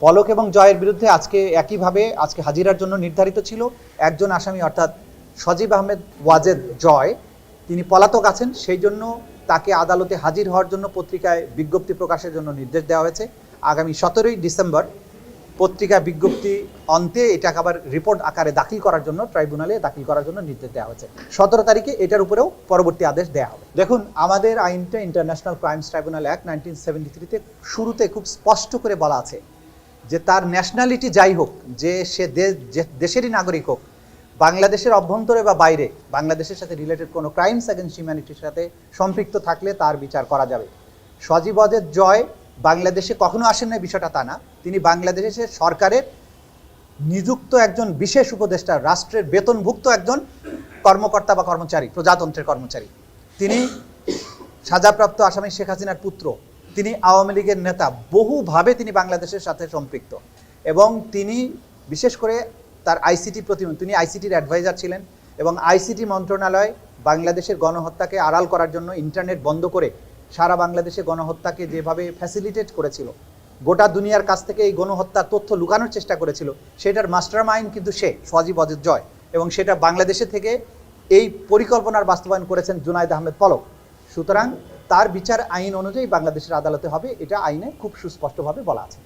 পলক এবং জয়ের বিরুদ্ধে আজকে একইভাবে আজকে হাজিরার জন্য নির্ধারিত ছিল একজন আসামি, অর্থাৎ সজীব আহমেদ ওয়াজেদ জয়। তিনি পলাতক আছেন, সেই জন্য তাকে আদালতে হাজির হওয়ার জন্য পত্রিকায় বিজ্ঞপ্তি প্রকাশের জন্য নির্দেশ দেওয়া হয়েছে। আগামী 17ই ডিসেম্বর পত্রিকা বিজ্ঞপ্তি অন্তে এটাকে আবার রিপোর্ট আকারে দাখিল করার জন্য ট্রাইব্যুনালে দাখিল করার জন্য নির্দেশ দেওয়া হয়েছে। 17 তারিখে এটার উপরেও পরবর্তী আদেশ দেওয়া হবে। দেখুন, আমাদের আইনটা ইন্টারন্যাশনাল ক্রাইমস ট্রাইব্যুনাল অ্যাক্ট 1973-তে শুরুতে খুব স্পষ্ট করে বলা আছে যে তার ন্যাশনালিটি যাই হোক, যে সে দেশেরই নাগরিক হোক, বাংলাদেশের অভ্যন্তরে বা বাইরে বাংলাদেশের সাথে রিলেটেড কোনো ক্রাইমস অ্যাগেন্স্ট হিউম্যানিটির সাথে সম্পৃক্ত থাকলে তার বিচার করা যাবে। সজীব ওয়াজেদ জয় বাংলাদেশে কখনো আসেন না, বিষয়টা তা না। তিনি বাংলাদেশের সরকারের নিযুক্ত একজন বিশেষ উপদেষ্টা, রাষ্ট্রের বেতনভুক্ত একজন কর্মকর্তা বা কর্মচারী, প্রজাতন্ত্রের কর্মচারী। তিনি সাজাপ্রাপ্ত আসামি শেখ হাসিনার পুত্র, তিনি আওয়ামী লীগের নেতা, বহুভাবে তিনি বাংলাদেশের সাথে সম্পৃক্ত। এবং তিনি বিশেষ করে তার আইসিটি তিনি আইসিটির অ্যাডভাইজার ছিলেন এবং আইসিটি মন্ত্রণালয় বাংলাদেশের গণহত্যাকে আড়াল করার জন্য ইন্টারনেট বন্ধ করে সারা বাংলাদেশে গণহত্যাকে যেভাবে ফ্যাসিলিটেট করেছিল, গোটা দুনিয়ার কাছ থেকে এই গণহত্যার তথ্য লুকানোর চেষ্টা করেছিল, সেটার মাস্টার মাইন্ড কিন্তু সে সজীব ওয়াজেদ জয়। এবং সেটা বাংলাদেশে থেকে এই পরিকল্পনার বাস্তবায়ন করেছেন জুনায়েদ আহমেদ পলক। সুতরাং তার বিচার আইন অনুযায়ী বাংলাদেশের আদালতে হবে, এটা আইনে খুব সুস্পষ্টভাবে বলা আছে।